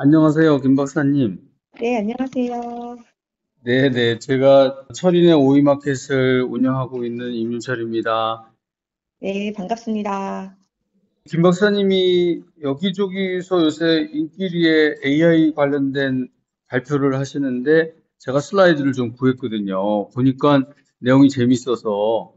안녕하세요, 김 박사님. 네, 안녕하세요. 네네, 제가 철인의 오이마켓을 운영하고 있는 임윤철입니다. 네, 반갑습니다. 김 박사님이 여기저기서 요새 인기리에 AI 관련된 발표를 하시는데 제가 슬라이드를 좀 구했거든요. 보니까 내용이 재밌어서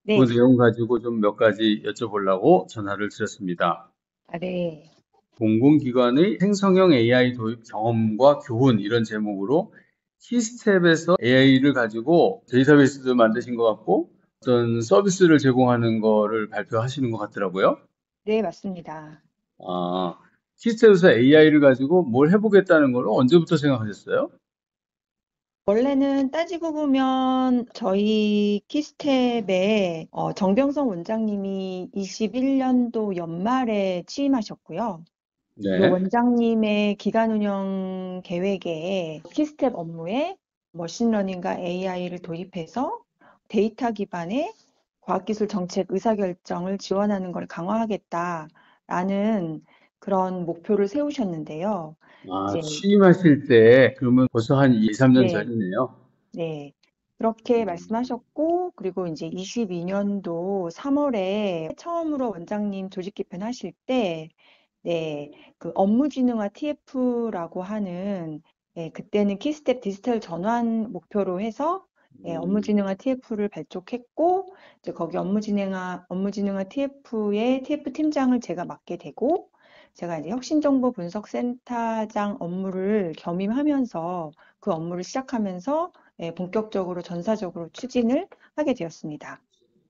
그 네, 내용 가지고 좀 몇 가지 여쭤보려고 전화를 드렸습니다. 네, 공공기관의 생성형 AI 도입 경험과 교훈 이런 제목으로 키스텝에서 AI를 가지고 데이터베이스도 만드신 것 같고 어떤 서비스를 제공하는 거를 발표하시는 것 같더라고요. 네, 맞습니다. 아, 키스텝에서 AI를 가지고 뭘 해보겠다는 걸 언제부터 생각하셨어요? 원래는 따지고 보면 저희 키스텝에 정병성 원장님이 21년도 연말에 취임하셨고요. 그 네. 원장님의 기간 운영 계획에 키스텝 업무에 머신러닝과 AI를 도입해서 데이터 기반의 과학기술 정책 의사결정을 지원하는 걸 강화하겠다라는 그런 목표를 세우셨는데요. 아, 이제 취임하실 때 그러면 벌써 한 2, 3년 네, 전이네요. 네. 그렇게 음, 말씀하셨고, 그리고 이제 22년도 3월에 처음으로 원장님 조직 개편하실 때, 네, 그 업무진흥화 TF라고 하는, 그때는 키스텝 디지털 전환 목표로 해서 음, 업무진흥화 TF를 발족했고, 이제 거기 업무진흥화 TF의 TF 팀장을 제가 맡게 되고, 제가 이제 혁신정보분석센터장 업무를 겸임하면서 그 업무를 시작하면서 본격적으로 전사적으로 추진을 하게 되었습니다.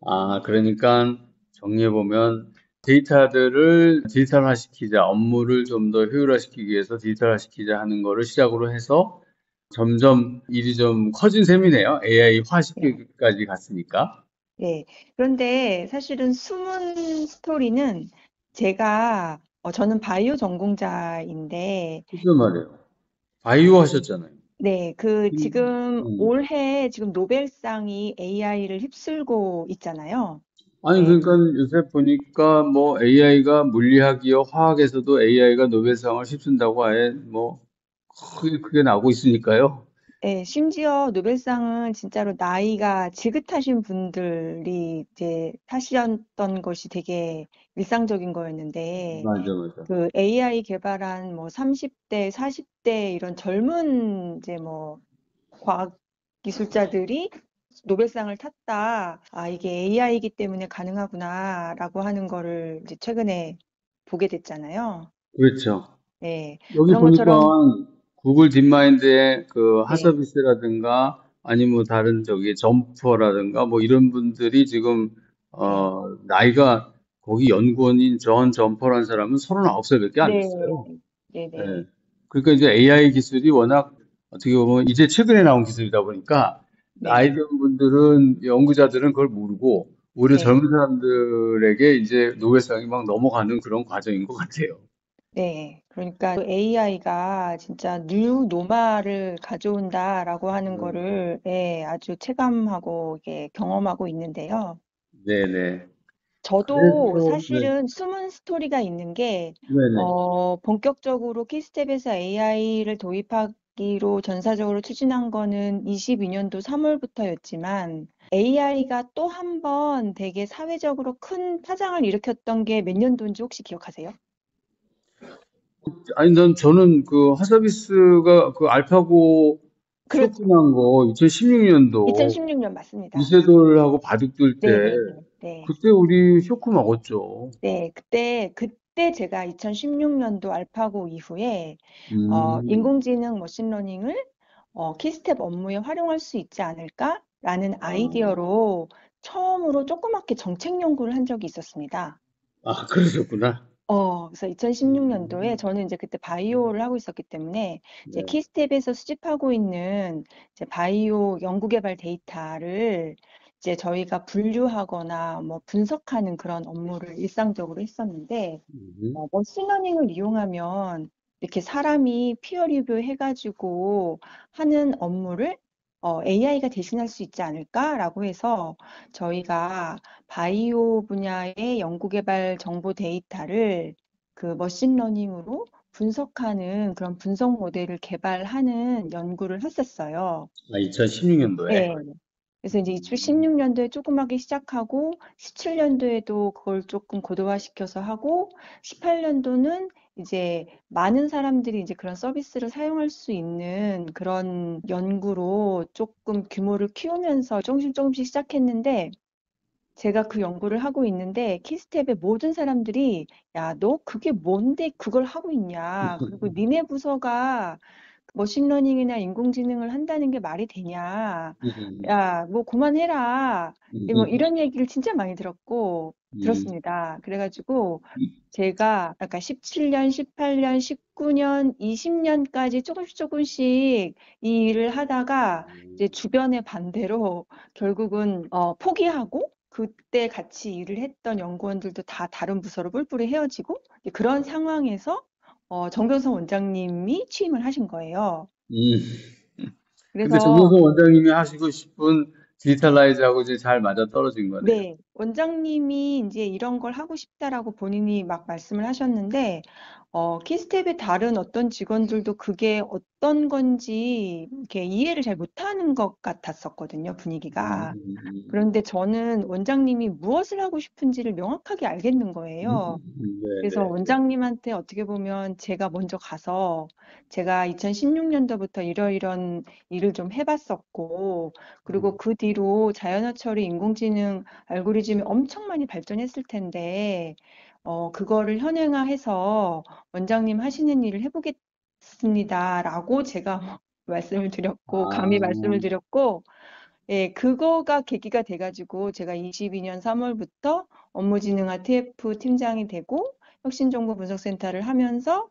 아, 그러니까 정리해보면 데이터들을 디지털화시키자, 업무를 좀 더 효율화시키기 위해서 디지털화시키자 하는 거를 시작으로 해서 점점 일이 좀 커진 셈이네요. 네. AI화시키기까지 갔으니까. 네. 그런데 사실은 숨은 스토리는 제가 저는 바이오 전공자인데 그죠 말이에요. 바이오 하셨잖아요. 네, 그 지금 음. 올해 지금 노벨상이 AI를 휩쓸고 있잖아요. 아니, 네, 그러니까 요새 보니까 뭐 AI가 물리학이요, 화학에서도 AI가 노벨상을 휩쓴다고 아예 뭐 크게 나오고 있으니까요. 네, 심지어 노벨상은 진짜로 나이가 지긋하신 분들이 이제 타셨던 것이 되게 일상적인 거였는데, 맞아, 맞아. 그 AI 개발한 뭐 30대, 40대 이런 젊은 이제 뭐 과학 기술자들이 노벨상을 탔다. 아, 이게 AI이기 때문에 가능하구나라고 하는 거를 이제 최근에 보게 됐잖아요. 그렇죠. 네, 여기 그런 보니까 것처럼, 구글 딥마인드의 그 네, 하서비스라든가 아니면 다른 저기 점퍼라든가 뭐 이런 분들이 지금 네, 나이가 거기 연구원인 존 점퍼라는 사람은 39살밖에 안 네, 됐어요. 네, 예. 네, 그러니까 이제 AI 기술이 워낙 어떻게 보면 이제 최근에 나온 기술이다 보니까 나이 네, 든 분들은 연구자들은 그걸 모르고 오히려 네. 젊은 사람들에게 이제 노벨상이 막 넘어가는 그런 과정인 것 같아요. 네, 그러니까 AI가 진짜 뉴 노말을 가져온다라고 하는 음. 거를 아주 체감하고 이게 경험하고 있는데요. 네네. 저도 그래서, 네, 사실은 숨은 스토리가 있는 게, 네네. 본격적으로 키스텝에서 AI를 도입하기로 전사적으로 추진한 거는 22년도 3월부터였지만, AI가 또 한 번 되게 사회적으로 큰 파장을 일으켰던 게 몇 년도인지 혹시 기억하세요? 아니, 저는 그 하서비스가 그 알파고 그렇, 쇼핑한 거 2016년도 2016년 맞습니다. 이세돌하고 바둑 둘 때 네네네. 네. 그때 우리 쇼크 먹었죠. 네, 그때 제가 2016년도 알파고 이후에 음, 인공지능 머신러닝을 키스텝 업무에 활용할 수 있지 않을까라는 아, 아이디어로 처음으로 조그맣게 정책 연구를 한 적이 있었습니다. 그러셨구나. 그래서 2016년도에 음, 저는 이제 그때 바이오를 하고 있었기 때문에 이제 네. 키스텝에서 수집하고 있는 이제 바이오 연구개발 데이터를 이제 저희가 분류하거나 뭐 분석하는 그런 업무를 일상적으로 했었는데 머신러닝을 이용하면 이렇게 사람이 피어 리뷰 해가지고 하는 업무를 AI가 대신할 수 있지 않을까라고 해서 저희가 바이오 분야의 연구개발 정보 데이터를 그 머신러닝으로 분석하는 그런 분석 모델을 개발하는 연구를 했었어요. 2016년도에. 네. 그래서 이제 2016년도에 조그맣게 시작하고 17년도에도 그걸 조금 고도화시켜서 하고 18년도는 이제 많은 사람들이 이제 그런 서비스를 사용할 수 있는 그런 연구로 조금 규모를 키우면서 조금씩 조금씩 시작했는데 제가 그 연구를 하고 있는데 키스텝의 모든 사람들이 야, 너 그게 뭔데 그걸 하고 있냐? 그리고 니네 부서가 머신러닝이나 인공지능을 한다는 게 말이 되냐? 음, 야, 뭐 그만해라. 뭐 음, 이런 얘기를 진짜 많이 음, 들었습니다. 그래가지고 제가 아까 17년, 18년, 19년, 20년까지 조금씩 조금씩 이 일을 하다가 이제 주변의 반대로 결국은 포기하고 그때 같이 일을 했던 연구원들도 다 다른 부서로 뿔뿔이 헤어지고 이제 그런 상황에서 정교성 원장님이 취임을 하신 거예요. 음. 근데 그래서 정효성 원장님이 하시고 싶은 디지털라이즈하고 이제 잘 맞아 떨어진 거네요. 네, 원장님이 이제 이런 걸 하고 싶다라고 본인이 막 말씀을 하셨는데, 키스텝의 다른 어떤 직원들도 그게 어떤 건지 이렇게 이해를 잘 못하는 것 같았었거든요, 분위기가. 그런데 저는 원장님이 무엇을 하고 싶은지를 명확하게 알겠는 거예요. 그래서 네네. 원장님한테 어떻게 보면 제가 먼저 가서 제가 2016년도부터 이러이런 일을 좀 해봤었고, 그리고 그 뒤로 자연어 처리, 인공지능 알고리즘이 엄청 많이 발전했을 텐데, 그거를 현행화해서 원장님 하시는 일을 해보겠습니다라고 제가 말씀을 드렸고, 감히 말씀을 아, 드렸고, 예, 그거가 계기가 돼가지고 제가 22년 3월부터 업무진흥화 TF 팀장이 되고 혁신정보분석센터를 하면서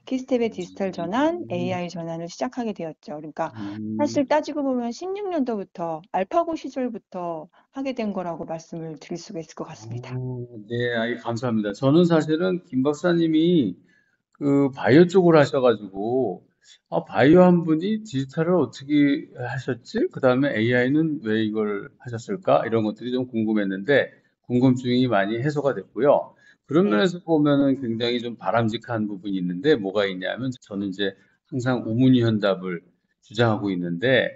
키스텝의 디지털 전환, AI 전환을 시작하게 되었죠. 그러니까 음, 사실 따지고 보면 16년도부터 알파고 시절부터 하게 된 거라고 말씀을 드릴 수가 있을 것 같습니다. 네, 감사합니다. 저는 사실은 김 박사님이 그 바이오 쪽으로 하셔가지고, 바이오 한 분이 디지털을 어떻게 하셨지? 그 다음에 AI는 왜 이걸 하셨을까? 이런 것들이 좀 궁금했는데, 궁금증이 많이 해소가 됐고요. 그런 네, 면에서 보면은 굉장히 좀 바람직한 부분이 있는데, 뭐가 있냐면, 저는 이제 항상 우문희현답을 주장하고 있는데,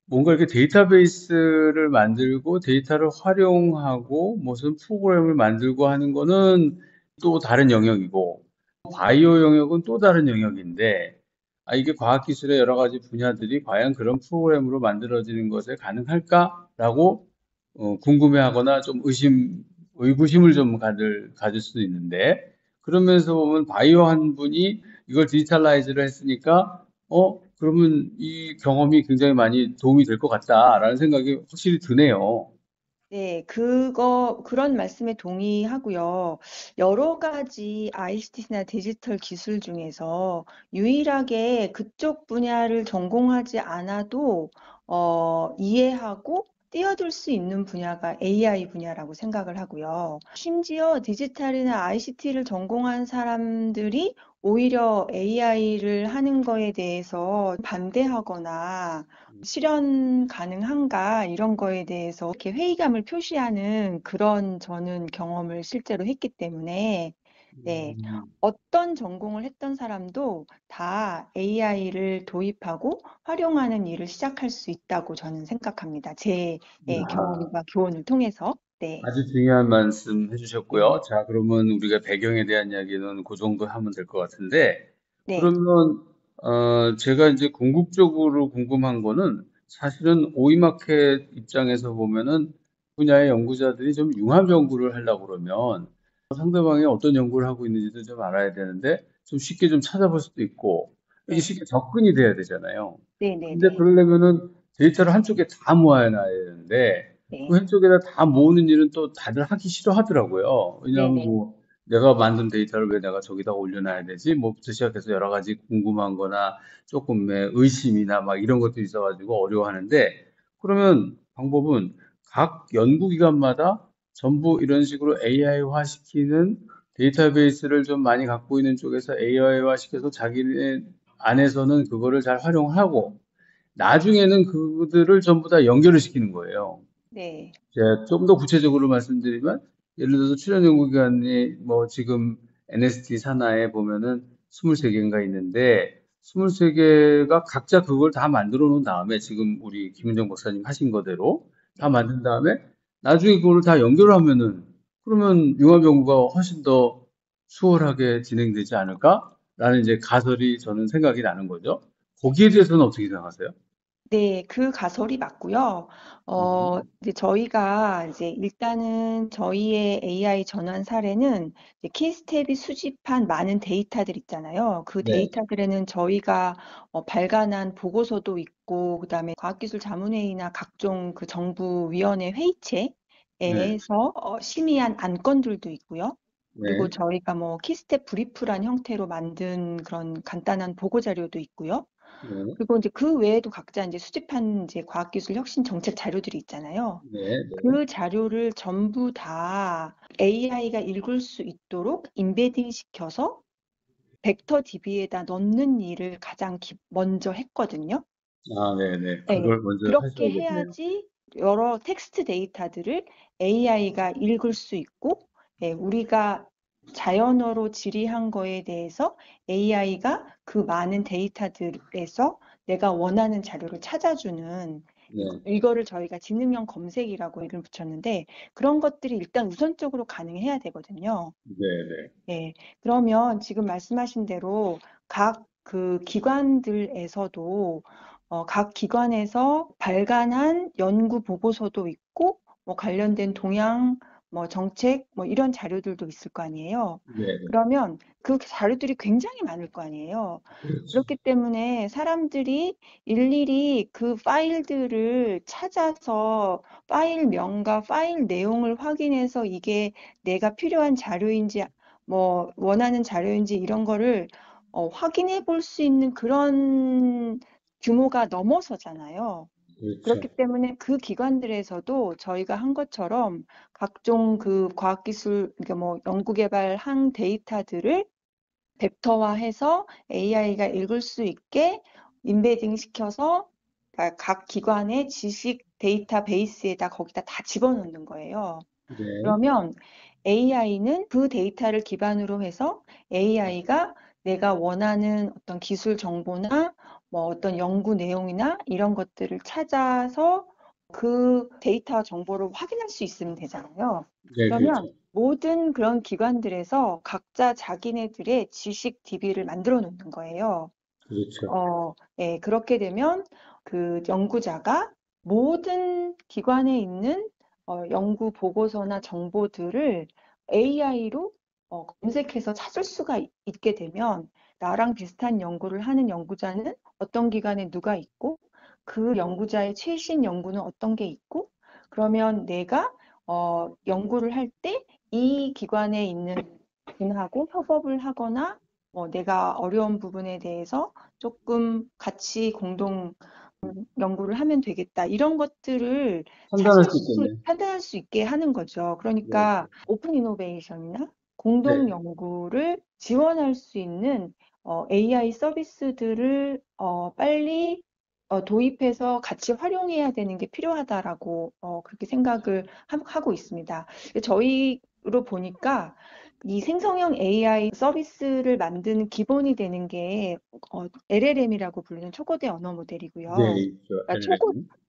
뭔가 이렇게 데이터베이스를 만들고 데이터를 활용하고 무슨 프로그램을 만들고 하는 거는 또 다른 영역이고, 바이오 영역은 또 다른 영역인데, 이게 과학기술의 여러 가지 분야들이 과연 그런 프로그램으로 만들어지는 것에 가능할까라고 궁금해하거나 좀 의구심을 좀 가질 수도 있는데, 그러면서 보면 바이오 한 분이 이걸 디지털라이즈를 했으니까, 그러면 이 경험이 굉장히 많이 도움이 될 것 같다라는 생각이 확실히 드네요. 네, 그런 말씀에 동의하고요. 여러 가지 ICT나 디지털 기술 중에서 유일하게 그쪽 분야를 전공하지 않아도, 이해하고 뛰어들 수 있는 분야가 AI 분야라고 생각을 하고요. 심지어 디지털이나 ICT를 전공한 사람들이 오히려 AI를 하는 거에 대해서 반대하거나 실현 가능한가 이런 거에 대해서 이렇게 회의감을 표시하는 그런 저는 경험을 실제로 했기 때문에 네, 음, 어떤 전공을 했던 사람도 다 AI를 도입하고 활용하는 일을 시작할 수 있다고 저는 생각합니다. 제 경험과 교훈을 통해서. 네, 아주 중요한 말씀 해주셨고요. 자, 그러면 우리가 배경에 대한 이야기는 그 정도 하면 될 것 같은데, 네, 그러면, 제가 이제 궁극적으로 궁금한 거는 사실은 오이마켓 입장에서 보면은 분야의 연구자들이 좀 융합 연구를 하려고 그러면 상대방이 어떤 연구를 하고 있는지도 좀 알아야 되는데 좀 쉽게 좀 찾아볼 수도 있고 이게 네, 쉽게 접근이 돼야 되잖아요. 네, 네, 근데 네, 그러려면은 데이터를 한쪽에 다 모아놔야 되는데 그 네, 한쪽에다 다 모으는 일은 또 다들 하기 싫어하더라고요. 네, 왜냐하면 네, 뭐 내가 만든 데이터를 왜 내가 저기다 올려놔야 되지? 뭐부터 시작해서 여러 가지 궁금한 거나 조금의 의심이나 막 이런 것도 있어가지고 어려워하는데 그러면 방법은 각 연구기관마다 전부 이런 식으로 AI화 시키는 데이터베이스를 좀 많이 갖고 있는 쪽에서 AI화 시켜서 자기네 안에서는 그거를 잘 활용하고 나중에는 그들을 전부 다 연결을 시키는 거예요. 네, 제가 좀 더 구체적으로 말씀드리면, 예를 들어서 출연연구기관이 뭐 지금 NST 산하에 보면은 23개인가 있는데 23개가 각자 그걸 다 만들어 놓은 다음에 지금 우리 김은정 박사님 하신 거대로 다 네. 만든 다음에 나중에 그걸 다 연결하면은 그러면 융합 연구가 훨씬 더 수월하게 진행되지 않을까라는 이제 가설이 저는 생각이 나는 거죠. 거기에 대해서는 어떻게 생각하세요? 네, 그 가설이 맞고요. 이제 저희가 이제 일단은 저희의 AI 전환 사례는 이제 키스텝이 수집한 많은 데이터들 있잖아요. 그 네, 데이터들에는 저희가 발간한 보고서도 있고, 그다음에 과학기술자문회의나 각종 그 정부위원회 네, 회의체에서 심의한 안건들도 있고요. 그리고 네, 저희가 뭐 키스텝 브리프란 형태로 만든 그런 간단한 보고 자료도 있고요. 네, 그리고 이제 그 외에도 각자 이제 수집한 이제 과학기술 혁신 정책 자료들이 있잖아요. 네, 네. 그 자료를 전부 다 AI가 읽을 수 있도록 인베딩 시켜서 벡터 DB에다 넣는 일을 가장 먼저 했거든요. 아, 네, 네. 네, 그걸 먼저 그렇게 하셔야겠네요. 해야지 여러 텍스트 데이터들을 AI가 읽을 수 있고, 우리가 자연어로 질의한 거에 대해서 AI가 그 많은 데이터들에서 내가 원하는 자료를 찾아주는 네, 이거를 저희가 지능형 검색이라고 이름 붙였는데 그런 것들이 일단 우선적으로 가능해야 되거든요. 네, 네, 예, 그러면 지금 말씀하신 대로 각 그 기관들에서도 각 기관에서 발간한 연구 보고서도 있고 뭐 관련된 동향, 뭐 정책, 뭐 이런 자료들도 있을 거 아니에요. 네, 네. 그러면 그 자료들이 굉장히 많을 거 아니에요. 그렇죠. 그렇기 때문에 사람들이 일일이 그 파일들을 찾아서 파일명과 파일 내용을 확인해서 이게 내가 필요한 자료인지 뭐 원하는 자료인지 이런 거를 확인해 볼 수 있는 그런 규모가 넘어서잖아요. 그렇죠. 그렇기 때문에 그 기관들에서도 저희가 한 것처럼 각종 그 과학기술, 그러니까 뭐 연구개발한 데이터들을 벡터화해서 AI가 읽을 수 있게 인베딩 시켜서 그러니까 각 기관의 지식 데이터베이스에다 거기다 다 집어넣는 거예요. 네, 그러면 AI는 그 데이터를 기반으로 해서 AI가 내가 원하는 어떤 기술 정보나 뭐 어떤 연구 내용이나 이런 것들을 찾아서 그 데이터 정보를 확인할 수 있으면 되잖아요. 네, 그러면 그렇죠. 모든 그런 기관들에서 각자 자기네들의 지식 DB를 만들어 놓는 거예요. 그렇죠. 예, 그렇게 되면 그 연구자가 모든 기관에 있는 연구 보고서나 정보들을 AI로 검색해서 찾을 수가 있게 되면 나랑 비슷한 연구를 하는 연구자는 어떤 기관에 누가 있고 그 연구자의 최신 연구는 어떤 게 있고 그러면 내가 연구를 할 때 이 기관에 있는 분하고 협업을 하거나 내가 어려운 부분에 대해서 조금 같이 공동 연구를 하면 되겠다. 이런 것들을 판단할 수 있겠네. 판단할 수 있게 하는 거죠. 네, 그러니까 오픈 이노베이션이나 네, 공동 연구를 지원할 수 있는 AI 서비스들을 빨리 도입해서 같이 활용해야 되는 게 필요하다라고 그렇게 생각을 하고 있습니다. 저희로 보니까 이 생성형 AI 서비스를 만드는 기본이 되는 게 LLM이라고 부르는 초거대 언어 네, 모델이고요. 있죠. 그러니까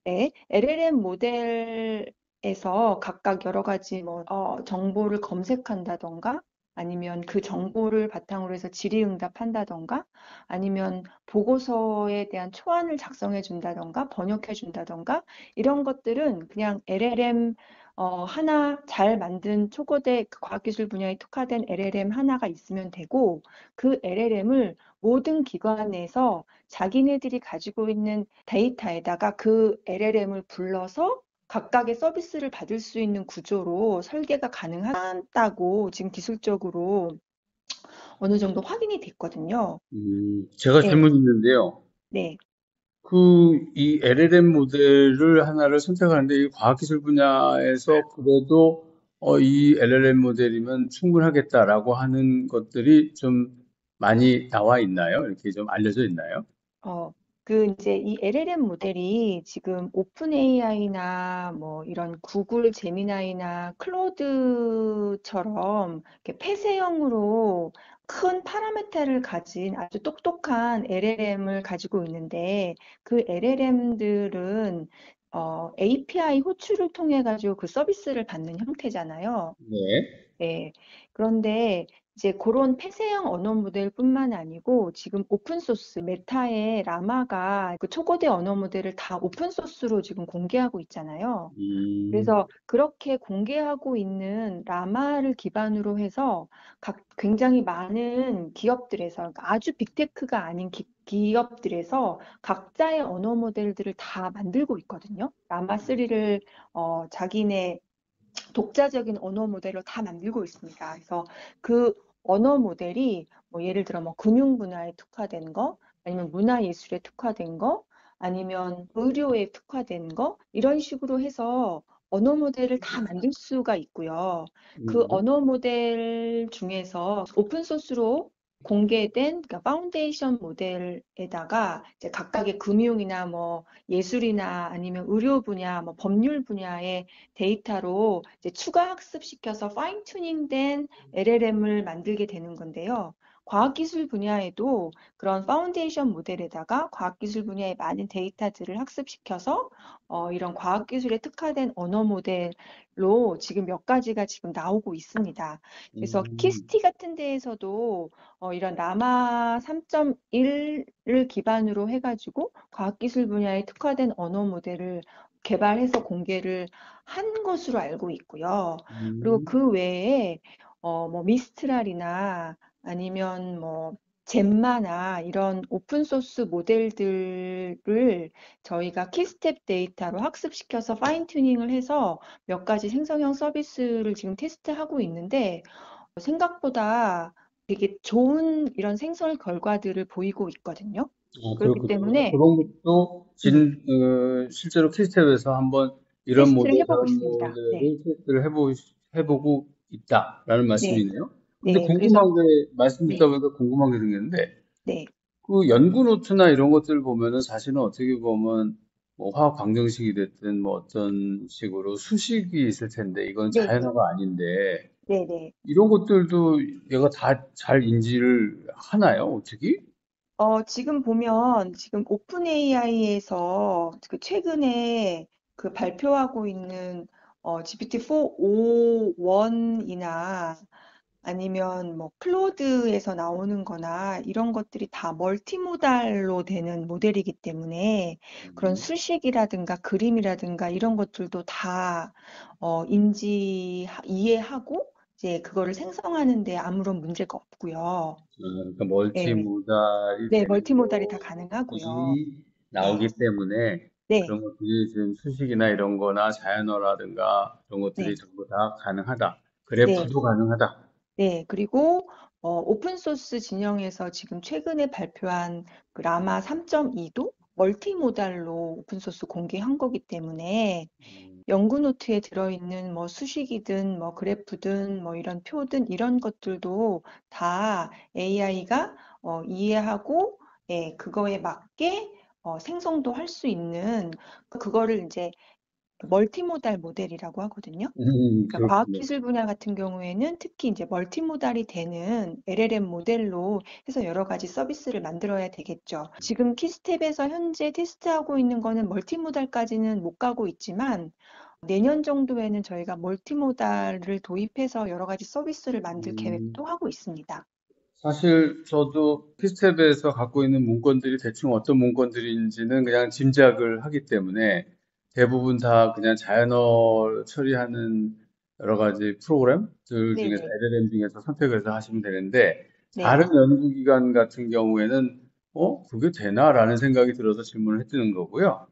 LLM. LLM 모델에서 각각 여러 가지 뭐 정보를 검색한다던가 아니면 그 정보를 바탕으로 해서 질의응답한다던가 아니면 보고서에 대한 초안을 작성해 준다던가 번역해 준다던가 이런 것들은 그냥 LLM 하나 잘 만든 초거대 그 과학기술 분야에 특화된 LLM 하나가 있으면 되고 그 LLM을 모든 기관에서 자기네들이 가지고 있는 데이터에다가 그 LLM을 불러서 각각의 서비스를 받을 수 있는 구조로 설계가 가능하다고 지금 기술적으로 어느 정도 확인이 됐거든요. 제가 네, 질문 있는데요. 네. 이 LLM 모델을 하나를 선택하는데 이 과학기술 분야에서 그래도 이 LLM 모델이면 충분하겠다라고 하는 것들이 좀 많이 나와 있나요? 이렇게 좀 알려져 있나요? 이제 이 LLM 모델이 지금 오픈 AI나 뭐 이런 구글 제미나이나 클로드처럼 이렇게 폐쇄형으로 큰 파라미터를 가진 아주 똑똑한 LLM을 가지고 있는데 그 LLM들은 API 호출을 통해 가지고 그 서비스를 받는 형태잖아요. 네. 네. 그런데 이제 그런 폐쇄형 언어 모델뿐만 아니고 지금 오픈 소스 메타의 라마가 그 초거대 언어 모델을 다 오픈 소스로 지금 공개하고 있잖아요. 음, 그래서 그렇게 공개하고 있는 라마를 기반으로 해서 굉장히 많은 기업들에서 그러니까 아주 빅테크가 아닌 기업들에서 각자의 언어 모델들을 다 만들고 있거든요. 라마 3를 자기네 독자적인 언어 모델로 다 만들고 있습니다. 그래서 그 언어 모델이 뭐 예를 들어 뭐 금융 분야에 특화된 거, 아니면 문화 예술에 특화된 거, 아니면 의료에 특화된 거, 이런 식으로 해서 언어 모델을 다 만들 수가 있고요. 그 음, 언어 모델 중에서 오픈 소스로 공개된 그러니까 파운데이션 모델에다가 이제 각각의 금융이나 뭐 예술이나 아니면 의료 분야, 뭐 법률 분야의 데이터로 이제 추가 학습시켜서 파인 튜닝된 LLM을 만들게 되는 건데요. 과학기술 분야에도 그런 파운데이션 모델에다가 과학기술 분야의 많은 데이터들을 학습시켜서 이런 과학기술에 특화된 언어 모델로 지금 몇 가지가 지금 나오고 있습니다. 그래서 음, 키스티 같은 데에서도 이런 라마 3.1을 기반으로 해가지고 과학기술 분야에 특화된 언어 모델을 개발해서 공개를 한 것으로 알고 있고요. 그리고 음, 그 외에 뭐 미스트랄이나 아니면 뭐 젬마나 이런 오픈 소스 모델들을 저희가 키스텝 데이터로 학습시켜서 파인 튜닝을 해서 몇 가지 생성형 서비스를 지금 테스트하고 있는데 생각보다 되게 좋은 이런 생성 결과들을 보이고 있거든요. 그렇기 그렇군요. 때문에 그런 것도 네, 실제로 키스텝에서 한번 이런 테스트를 모델, 해보고 저런 있습니다. 네, 모델을 테스트를 해보고 있다라는 네, 말씀이네요. 근데 네. 그래서 궁금한 게, 말씀 듣다 네, 보니까 궁금한 게 생겼는데, 네, 그 연구 노트나 이런 것들 보면은 사실은 어떻게 보면 뭐 화학 방정식이 됐든 뭐 어떤 식으로 수식이 있을 텐데 이건 네, 네, 자연어가 아닌데 네, 네. 이런 것들도 얘가 다 잘 인지를 하나요? 어떻게? 지금 보면 지금 오픈 AI에서 그 최근에 그 발표하고 있는 GPT-4 5.1이나 아니면 뭐 클로드에서 나오는 거나 이런 것들이 다 멀티모달로 되는 모델이기 때문에 그런 음, 수식이라든가 그림이라든가 이런 것들도 다 이해하고 이제 그거를 생성하는 데 아무런 문제가 없고요. 그러니까 예. 멀티모달이 네, 되는 멀티모달이 다 가능하고요. 것이 네, 나오기 때문에 네, 그런 것들이 지금 수식이나 이런 거나 자연어라든가 그런 것들이 네, 전부 다 가능하다. 네, 그래프도 가능하다. 네. 그리고 오픈소스 진영에서 지금 최근에 발표한 그 라마 3.2도 멀티모달로 오픈소스 공개한 거기 때문에 연구 노트에 들어있는 뭐 수식이든 뭐 그래프든 뭐 이런 표든 이런 것들도 다 AI가 이해하고 예, 그거에 맞게 생성도 할 수 있는 그거를 이제 멀티모달 모델이라고 하거든요. 그러니까 그렇군요. 과학기술 분야 같은 경우에는 특히 이제 멀티모달이 되는 LLM 모델로 해서 여러 가지 서비스를 만들어야 되겠죠. 지금 키스텝에서 현재 테스트하고 있는 거는 멀티모달까지는 못 가고 있지만 내년 정도에는 저희가 멀티모달을 도입해서 여러 가지 서비스를 만들 음, 계획도 하고 있습니다. 사실 저도 피스텝에서 갖고 있는 문건들이 대충 어떤 문건들인지는 그냥 짐작을 하기 때문에 대부분 다 그냥 자연어 처리하는 여러 가지 프로그램들 중에서 네네. LLM 중에서 선택을 해서 하시면 되는데 네. 다른 연구기관 같은 경우에는 그게 되나라는 생각이 들어서 질문을 했드는 거고요.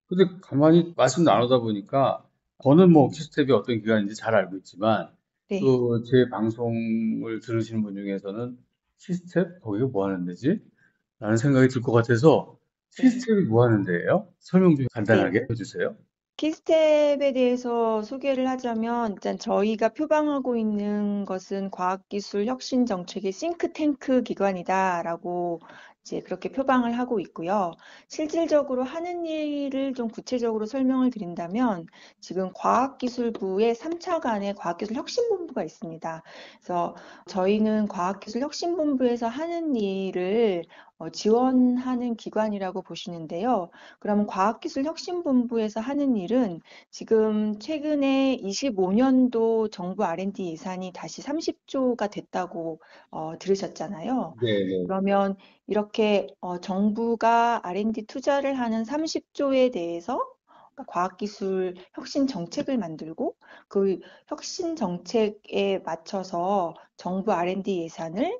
근데 가만히 말씀 나누다 보니까 저는 뭐 키스텝이 어떤 기관인지 잘 알고 있지만 네. 또 제 방송을 들으시는 분 중에서는 키스텝? 거기가 뭐 하는 데지? 라는 생각이 들 것 같아서 네. 키스텝이 뭐 하는 데예요? 설명 좀 네. 간단하게 해주세요. 키스텝에 대해서 소개를 하자면 일단 저희가 표방하고 있는 것은 과학기술 혁신 정책의 싱크탱크 기관이다라고 이제 그렇게 표방을 하고 있고요. 실질적으로 하는 일을 좀 구체적으로 설명을 드린다면 지금 과학기술부의 3차관의 과학기술혁신본부가 있습니다. 그래서 저희는 과학기술혁신본부에서 하는 일을 지원하는 기관이라고 보시는데요. 그러면 과학기술혁신본부에서 하는 일은 지금 최근에 25년도 정부 R&D 예산이 다시 30조가 됐다고 들으셨잖아요. 네네. 그러면 이렇게 정부가 R&D 투자를 하는 30조에 대해서 과학기술 혁신 정책을 만들고 그 혁신 정책에 맞춰서 정부 R&D 예산을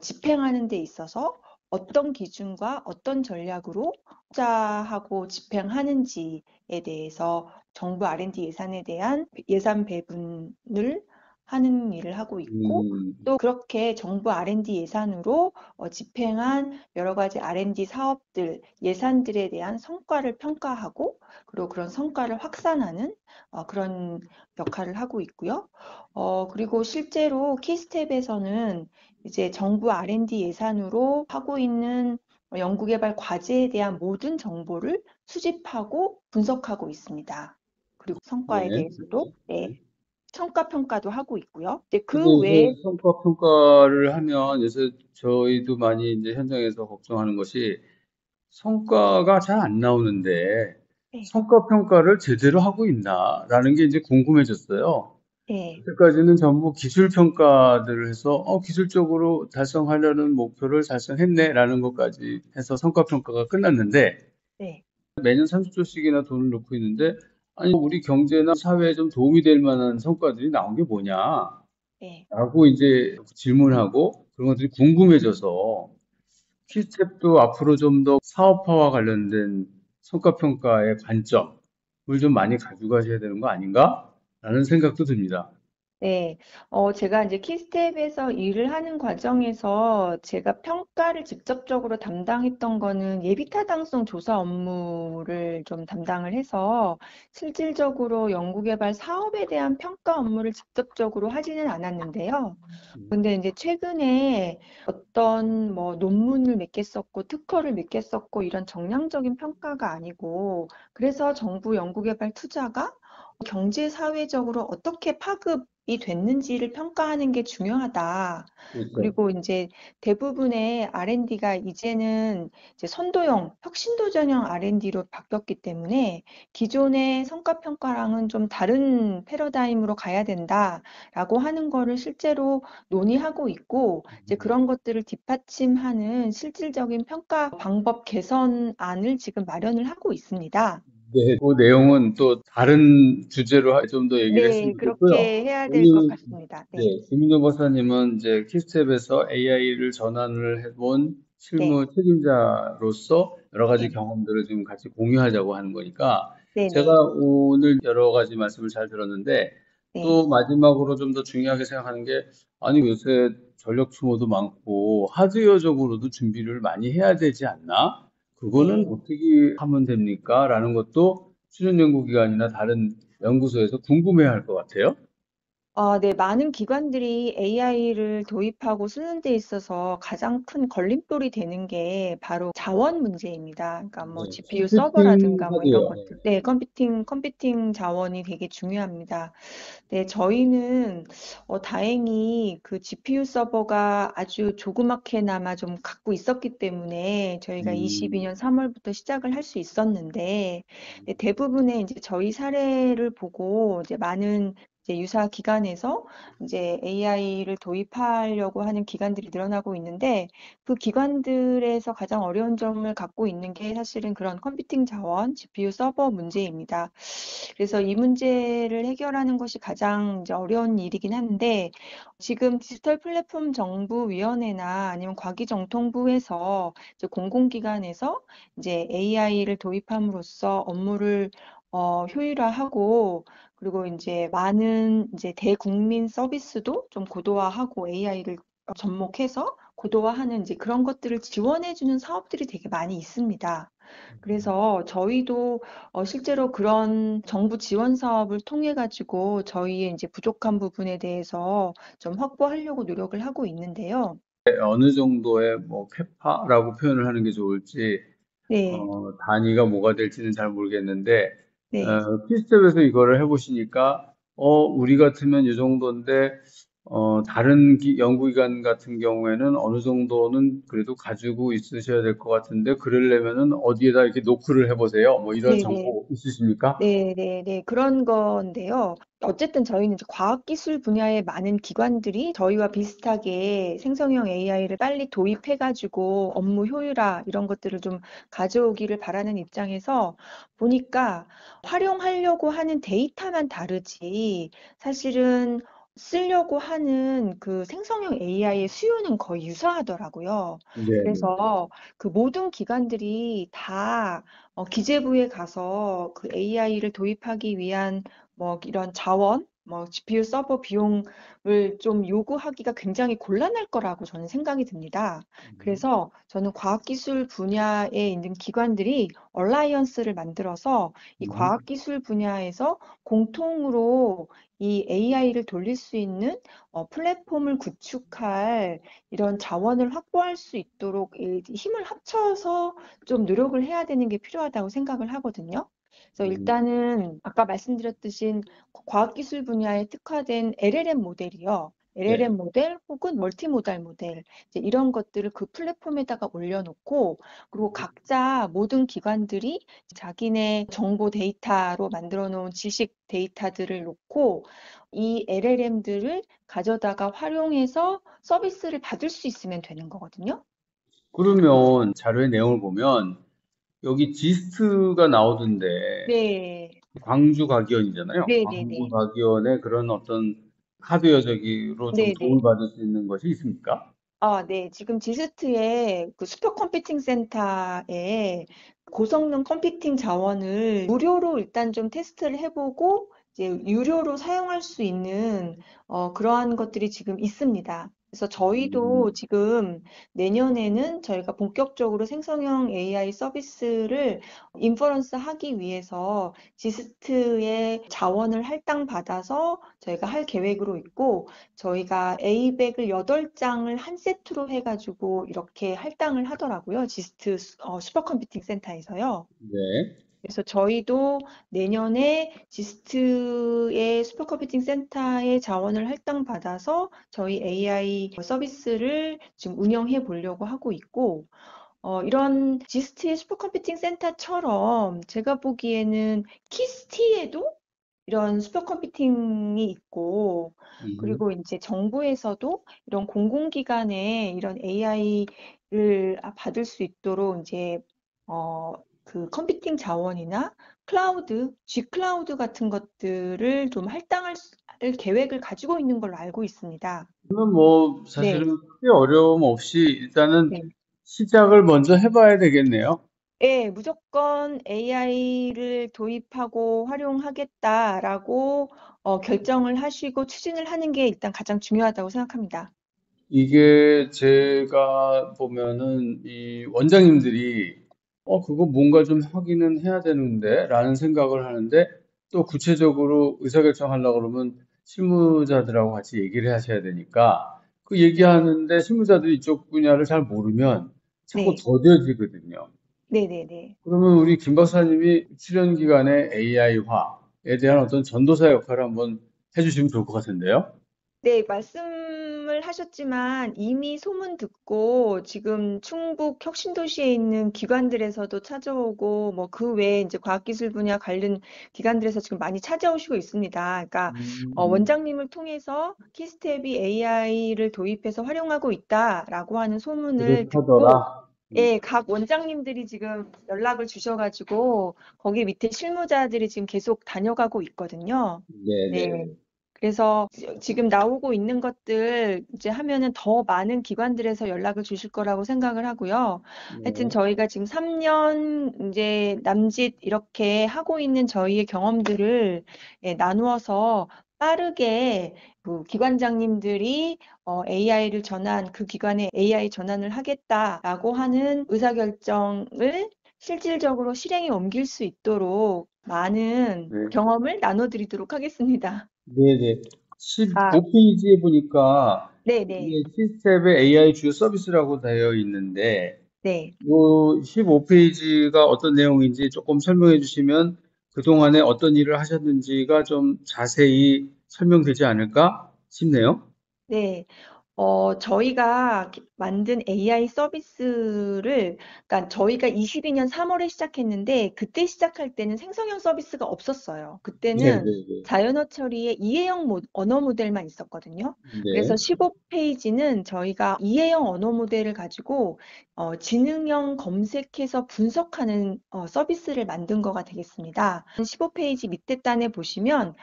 집행하는 데 있어서 어떤 기준과 어떤 전략으로 투자하고 집행하는지에 대해서 정부 R&D 예산에 대한 예산 배분을 하는 일을 하고 있고 음, 또 그렇게 정부 R&D 예산으로 집행한 여러 가지 R&D 사업들, 예산들에 대한 성과를 평가하고 그리고 그런 성과를 확산하는 그런 역할을 하고 있고요. 그리고 실제로 키스텝에서는 이제 정부 R&D 예산으로 하고 있는 연구개발 과제에 대한 모든 정보를 수집하고 분석하고 있습니다. 그리고 성과에 네. 대해서도 네, 네. 성과 평가도 하고 있고요. 이제 근데 그 외에 요새 성과 평가를 하면 요새 저희도 많이 이제 현장에서 걱정하는 것이 성과가 잘 안 나오는데 네, 성과 평가를 제대로 하고 있나라는 게 이제 궁금해졌어요. 네, 여태까지는 전부 기술 평가들을 해서 기술적으로 달성하려는 목표를 달성했네라는 것까지 해서 성과 평가가 끝났는데 네, 매년 30조씩이나 돈을 넣고 있는데 아니 우리 경제나 사회에 좀 도움이 될 만한 성과들이 나온 게 뭐냐라고 네. 이제 질문하고 그런 것들이 궁금해져서 키스텝도 앞으로 좀 더 사업화와 관련된 성과 평가의 관점을 좀 많이 가져가셔야 되는 거 아닌가라는 생각도 듭니다. 네, 제가 이제 키스텝에서 일을 하는 과정에서 제가 평가를 직접적으로 담당했던 거는 예비타당성 조사 업무를 좀 담당을 해서 실질적으로 연구개발 사업에 대한 평가 업무를 직접적으로 하지는 않았는데요. 근데 이제 최근에 어떤 뭐 논문을 몇 개 썼고 특허를 몇 개 썼고 이런 정량적인 평가가 아니고 그래서 정부 연구개발 투자가 경제 사회적으로 어떻게 파급이 됐는지를 평가하는 게 중요하다. 그렇죠. 그리고 이제 대부분의 R&D가 이제는 이제 선도형, 혁신도전형 R&D로 바뀌었기 때문에 기존의 성과 평가랑은 좀 다른 패러다임으로 가야 된다라고 하는 거를 실제로 논의하고 있고 이제 그런 것들을 뒷받침하는 실질적인 평가 방법 개선안을 지금 마련을 하고 있습니다. 네, 그 내용은 또 다른 주제로 좀 더 얘기를 했으면 네, 좋겠고요. 그렇게 해야 될 것 오늘 같습니다. 네, 네, 김민호 박사님은 이제 키스텝에서 AI를 전환을 해본 네, 실무 책임자로서 여러 가지 네, 경험들을 지금 같이 공유하자고 하는 거니까 네, 제가 네, 오늘 여러 가지 말씀을 잘 들었는데 네, 또 마지막으로 좀 더 중요하게 생각하는 게 아니 요새 전력 소모도 많고 하드웨어적으로도 준비를 많이 해야 되지 않나? 그거는 네. 어떻게 하면 됩니까? 라는 것도 수련연구기관이나 다른 연구소에서 궁금해할 것 같아요. 네, 많은 기관들이 AI를 도입하고 쓰는 데 있어서 가장 큰 걸림돌이 되는 게 바로 자원 문제입니다. 그러니까 뭐 네, GPU 컴퓨팅 서버라든가 뭐 이런 하드웨어. 것들. 네, 컴퓨팅 자원이 되게 중요합니다. 네, 저희는 다행히 그 GPU 서버가 아주 조그맣게나마 좀 갖고 있었기 때문에 저희가 음, 22년 3월부터 시작을 할 수 있었는데 네, 대부분의 이제 저희 사례를 보고 이제 많은 이제 유사 기관에서 이제 AI를 도입하려고 하는 기관들이 늘어나고 있는데 그 기관들에서 가장 어려운 점을 갖고 있는 게 사실은 그런 컴퓨팅 자원, GPU 서버 문제입니다. 그래서 이 문제를 해결하는 것이 가장 이제 어려운 일이긴 한데 지금 디지털 플랫폼 정부위원회나 아니면 과기정통부에서 이제 공공기관에서 이제 AI를 도입함으로써 업무를 효율화하고 그리고 이제 많은 이제 대국민 서비스도 좀 고도화하고 AI를 접목해서 고도화하는 이제 그런 것들을 지원해주는 사업들이 되게 많이 있습니다. 그래서 저희도 실제로 그런 정부 지원 사업을 통해 가지고 저희의 이제 부족한 부분에 대해서 좀 확보하려고 노력을 하고 있는데요. 어느 정도의 뭐 캐파라고 표현을 하는 게 좋을지 네, 단위가 뭐가 될지는 잘 모르겠는데 네. 키스텝에서 이거를 해보시니까 우리 같으면 이 정도인데 다른 연구기관 같은 경우에는 어느 정도는 그래도 가지고 있으셔야 될 것 같은데 그러려면은 어디에다 이렇게 노크를 해보세요. 뭐 이런 네네. 정보 있으십니까? 네네네. 그런 건데요. 어쨌든 저희는 이제 과학기술 분야의 많은 기관들이 저희와 비슷하게 생성형 AI를 빨리 도입해가지고 업무 효율화 이런 것들을 좀 가져오기를 바라는 입장에서 보니까 활용하려고 하는 데이터만 다르지 사실은 쓰려고 하는 그 생성형 AI의 수요는 거의 유사하더라고요. 네네. 그래서 그 모든 기관들이 다 기재부에 가서 그 AI를 도입하기 위한 뭐 이런 자원, 뭐 GPU 서버 비용을 좀 요구하기가 굉장히 곤란할 거라고 저는 생각이 듭니다. 그래서 저는 과학기술 분야에 있는 기관들이 얼라이언스를 만들어서 이 음, 과학기술 분야에서 공통으로 이 AI를 돌릴 수 있는 플랫폼을 구축할 이런 자원을 확보할 수 있도록 이 힘을 합쳐서 좀 노력을 해야 되는 게 필요하다고 생각을 하거든요. 그래서 음, 일단은 아까 말씀드렸듯이 과학기술 분야에 특화된 LLM 모델이요. 네. LLM 모델 혹은 멀티모달 모델 이제 이런 것들을 그 플랫폼에다가 올려놓고 그리고 각자 모든 기관들이 자기네 정보 데이터로 만들어 놓은 지식 데이터들을 놓고 이 LLM들을 가져다가 활용해서 서비스를 받을 수 있으면 되는 거거든요. 그러면 자료의 내용을 보면 여기 지스트가 나오던데 네, 광주 가기원이잖아요. 네, 네, 광주 네. 가기원의 그런 어떤 하드웨어적으로 좀 네, 도움을 네. 받을 수 있는 것이 있습니까? 아, 네. 지금 지스트의 그 슈퍼컴퓨팅 센터에 고성능 컴퓨팅 자원을 무료로 일단 좀 테스트를 해보고 이제 유료로 사용할 수 있는 그러한 것들이 지금 있습니다. 그래서 저희도 음, 지금 내년에는 저희가 본격적으로 생성형 AI 서비스를 인퍼런스 하기 위해서 지스트의 자원을 할당받아서 저희가 할 계획으로 있고 저희가 A백을 8장을 한 세트로 해가지고 이렇게 할당을 하더라고요. 지스트 슈퍼컴퓨팅 센터에서요. 네. 그래서 저희도 내년에 지스트의 슈퍼컴퓨팅 센터의 자원을 할당받아서 저희 AI 서비스를 지금 운영해 보려고 하고 있고, 이런 지스트의 슈퍼컴퓨팅 센터처럼 제가 보기에는 키스티에도 이런 슈퍼컴퓨팅이 있고, 음. 그리고 이제 정부에서도 이런 공공기관에 이런 AI를 받을 수 있도록 이제, 그 컴퓨팅 자원이나 클라우드, G클라우드 같은 것들을 좀 할 계획을 가지고 있는 걸로 알고 있습니다. 그러면 뭐 네, 사실은 크게 어려움 없이 일단은 네. 시작을 먼저 해봐야 되겠네요. 예, 무조건 AI를 도입하고 활용하겠다라고 결정을 하시고 추진을 하는 게 일단 가장 중요하다고 생각합니다. 이게 제가 보면은 이 원장님들이 그거 뭔가 좀 하기는 해야 되는데 라는 생각을 하는데 또 구체적으로 의사결정하려고 그러면 실무자들하고 같이 얘기를 하셔야 되니까 그 얘기하는데 실무자들이 이쪽 분야를 잘 모르면 자꾸 네, 더뎌지거든요. 네네네. 그러면 우리 김 박사님이 출연 기간의 AI화에 대한 어떤 전도사 역할을 한번 해주시면 좋을 것 같은데요. 네, 말씀을 하셨지만 이미 소문 듣고 지금 충북 혁신도시에 있는 기관들에서도 찾아오고 뭐 그 외에 이제 과학기술 분야 관련 기관들에서 지금 많이 찾아오시고 있습니다. 그러니까 음, 원장님을 통해서 키스텝이 AI를 도입해서 활용하고 있다라고 하는 소문을 듣고 그렇다더라. 예, 각 원장님들이 지금 연락을 주셔가지고 거기 밑에 실무자들이 지금 계속 다녀가고 있거든요. 네. 네네. 그래서 지금 나오고 있는 것들 이제 하면은 더 많은 기관들에서 연락을 주실 거라고 생각을 하고요. 하여튼 네. 저희가 지금 3년 이제 남짓 이렇게 하고 있는 저희의 경험들을 예, 나누어서 빠르게 그 기관장님들이 AI를 그 기관에 AI 전환을 하겠다라고 하는 의사결정을 실질적으로 실행에 옮길 수 있도록 많은 네. 경험을 나눠드리도록 하겠습니다. 네네. 아, 15페이지에 보니까 네네. 이게 키스텝의 AI 주요 서비스라고 되어 있는데, 네. 요 15페이지가 어떤 내용인지 조금 설명해 주시면 그동안에 어떤 일을 하셨는지가 좀 자세히 설명되지 않을까 싶네요. 네. 저희가 만든 AI 서비스를, 그러니까 저희가 22년 3월에 시작했는데, 그때 시작할 때는 생성형 서비스가 없었어요. 네, 네, 그때는 네. 자연어 처리의 이해형 언어 모델만 있었거든요. 그래서 네, 15페이지는 저희가 이해형 언어 모델을 가지고 지능형 검색해서 분석하는 서비스를 만든 거가 되겠습니다. 15페이지 밑에 단에 보시면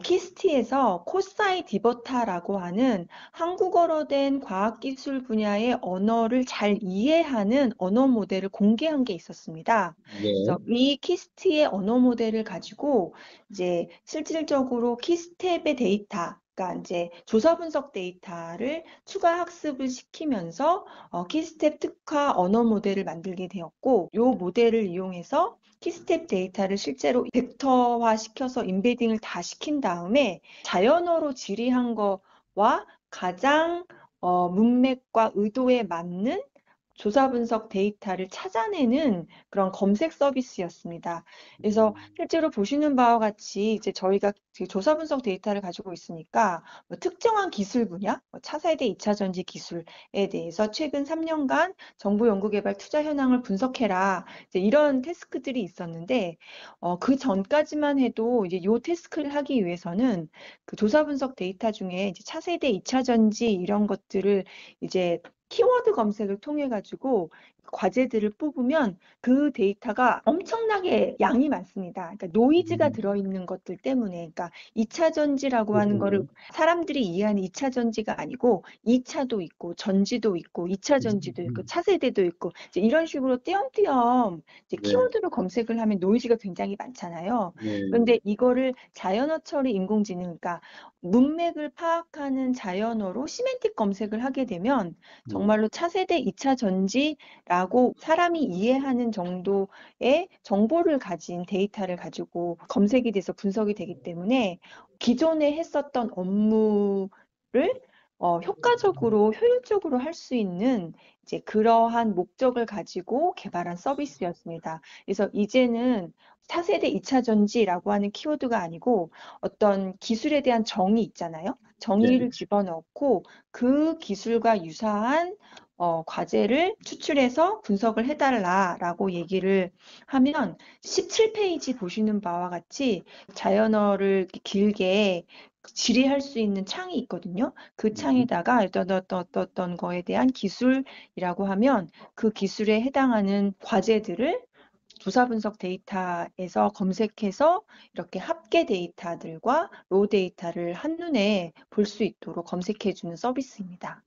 키스티에서 코사이 디버타라고 하는 한국어로 된 과학기술 분야의 언어를 잘 이해하는 언어 모델을 공개한 게 있었습니다. 네, 그래서 이 키스트의 언어 모델을 가지고 이제 실질적으로 키스텝의 데이터, 그러니까 이제 조사 분석 데이터를 추가 학습을 시키면서 키스텝 특화 언어 모델을 만들게 되었고, 이 모델을 이용해서 키스텝 데이터를 실제로 벡터화 시켜서 인베딩을 다 시킨 다음에 자연어로 질의한 거와 가장 문맥과 의도에 맞는 조사 분석 데이터를 찾아내는 그런 검색 서비스였습니다. 그래서 실제로 보시는 바와 같이 이제 저희가 그 조사 분석 데이터를 가지고 있으니까 뭐 특정한 기술 분야, 뭐 차세대 2차 전지 기술에 대해서 최근 3년간 정부 연구개발 투자 현황을 분석해라. 이제 이런 태스크들이 있었는데 그 전까지만 해도 이제 요 태스크를 하기 위해서는 그 조사 분석 데이터 중에 이제 차세대 2차 전지 이런 것들을 이제 키워드 검색을 통해 가지고 과제들을 뽑으면 그 데이터가 엄청나게 양이 많습니다. 그러니까 노이즈가 음, 들어있는 것들 때문에, 그러니까 2차 전지라고 하는 거를 그렇군요. 사람들이 이해하는 2차 전지가 아니고 2차도 있고 전지도 있고 2차 전지도 있고 차세대도 있고 이제 이런 식으로 띄엄띄엄 이제 네, 키워드로 검색을 하면 노이즈가 굉장히 많잖아요. 네, 그런데 이거를 자연어 처리 인공지능, 그러니까 문맥을 파악하는 자연어로 시멘틱 검색을 하게 되면 네, 정말로 차세대 2차 전지라고 사람이 이해하는 정도의 정보를 가진 데이터를 가지고 검색이 돼서 분석이 되기 때문에 기존에 했었던 업무를 효과적으로, 효율적으로 할 수 있는 이제 그러한 목적을 가지고 개발한 서비스였습니다. 그래서 이제는 차세대 2차 전지라고 하는 키워드가 아니고 어떤 기술에 대한 정의 있잖아요. 네. 정의를 집어넣고 그 기술과 유사한 과제를 추출해서 분석을 해달라라고 얘기를 하면 17페이지 보시는 바와 같이 자연어를 이렇게 길게 질의할 수 있는 창이 있거든요. 그 네. 창에다가 어떤 거에 대한 기술이라고 하면 그 기술에 해당하는 과제들을 조사 분석 데이터에서 검색해서 이렇게 합계 데이터들과 로 데이터를 한눈에 볼 수 있도록 검색해주는 서비스입니다.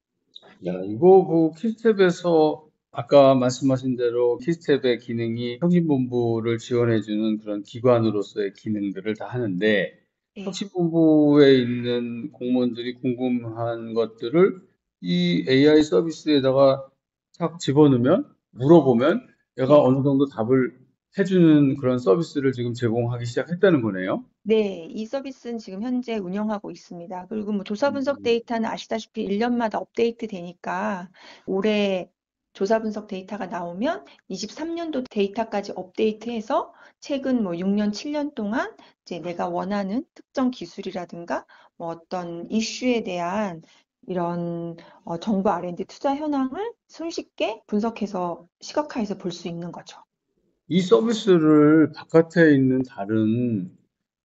야, 이거 키스텝에서 아까 말씀하신 대로 키스텝의 기능이 혁신본부를 지원해주는 그런 기관으로서의 기능들을 다 하는데, 네, 혁신본부에 있는 공무원들이 궁금한 것들을 이 AI 서비스에다가 탁 집어넣으면, 물어보면 얘가 네. 어느 정도 답을 해주는 그런 서비스를 지금 제공하기 시작했다는 거네요. 네, 이 서비스는 지금 현재 운영하고 있습니다. 그리고 뭐 조사 분석 음, 데이터는 아시다시피 1년마다 업데이트 되니까 올해 조사 분석 데이터가 나오면 23년도 데이터까지 업데이트해서 최근 뭐 6년, 7년 동안 이제 내가 원하는 특정 기술이라든가 뭐 어떤 이슈에 대한 이런 정부 R&D 투자 현황을 손쉽게 분석해서 시각화해서 볼 수 있는 거죠. 이 서비스를 바깥에 있는 다른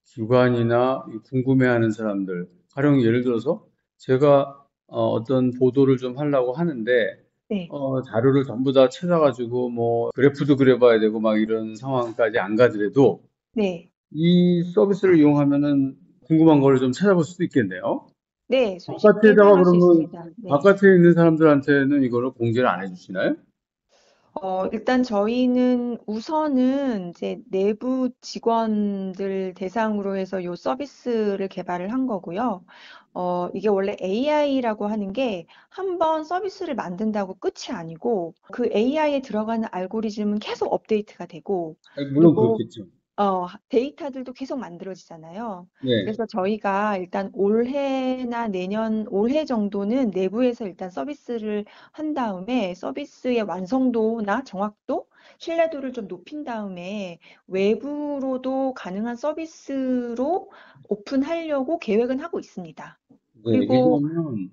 기관이나 궁금해하는 사람들, 가령 예를 들어서 제가 어떤 보도를 좀 하려고 하는데 네, 자료를 전부 다 찾아가지고 뭐 그래프도 그려봐야 되고 막 이런 상황까지 안 가더라도 네. 이 서비스를 이용하면은 궁금한 거를 좀 찾아볼 수도 있겠네요. 네, 손쉽게 바깥에다가 사용할 수 그러면 있습니다. 네. 바깥에 있는 사람들한테는 이거를 공개를 안 해주시나요? 일단 저희는 우선은 이제 내부 직원들 대상으로 해서 요 서비스를 개발을 한 거고요. 이게 원래 AI라고 하는 게 한 번 서비스를 만든다고 끝이 아니고 그 AI에 들어가는 알고리즘은 계속 업데이트가 되고 아니, 물론 그리고 그렇겠죠. 데이터들도 계속 만들어지잖아요. 네, 그래서 저희가 일단 올해나 내년, 올해 정도는 내부에서 일단 서비스를 한 다음에 서비스의 완성도나 정확도, 신뢰도를 좀 높인 다음에 외부로도 가능한 서비스로 오픈하려고 계획은 하고 있습니다. 네. 그리고, 왜냐하면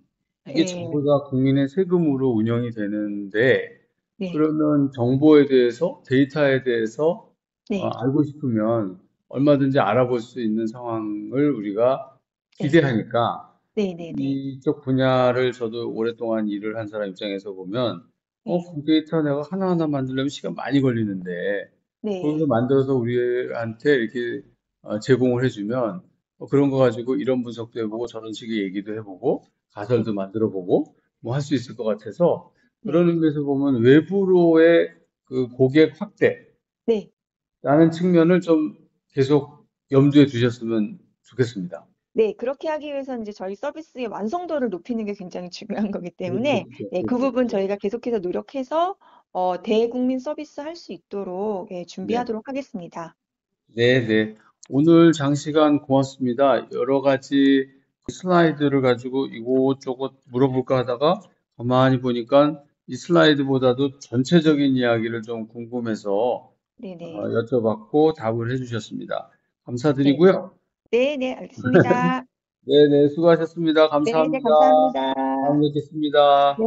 이게 예, 전부 다 국민의 세금으로 운영이 되는데, 네, 그러면 정보에 대해서, 데이터에 대해서 네, 알고 싶으면 얼마든지 알아볼 수 있는 상황을 우리가 네, 기대하니까, 네, 네, 네, 이쪽 분야를 저도 오랫동안 일을 한 사람 입장에서 보면, 네, 그 데이터 내가 하나하나 만들려면 시간 많이 걸리는데, 거기서 네, 만들어서 우리한테 이렇게 제공을 해주면, 그런 거 가지고 이런 분석도 해보고 저런 식의 얘기도 해보고, 네, 가설도 만들어보고, 뭐 할 수 있을 것 같아서, 그런 네, 의미에서 보면 외부로의 그 고객 확대라는 네. 측면을 좀 계속 염두에 두셨으면 좋겠습니다. 네, 그렇게 하기 위해서는 이제 저희 서비스의 완성도를 높이는 게 굉장히 중요한 거기 때문에 그렇죠, 네, 그 그렇죠, 부분 그렇죠. 저희가 계속해서 노력해서 대국민 서비스 할 수 있도록 네. 준비하도록 하겠습니다. 네, 네. 오늘 장시간 고맙습니다. 여러 가지 슬라이드를 가지고 이곳저곳 물어볼까 하다가 가만히 보니까 이 슬라이드보다도 전체적인 이야기를 좀 궁금해서 네네. 여쭤봤고 답을 해주셨습니다. 네. 감사드리고요. 네, 네, 알겠습니다. 네, 네, 수고하셨습니다. 네, 네, 감사합니다. 감사합니다. 다음에 뵙겠습니다. 네.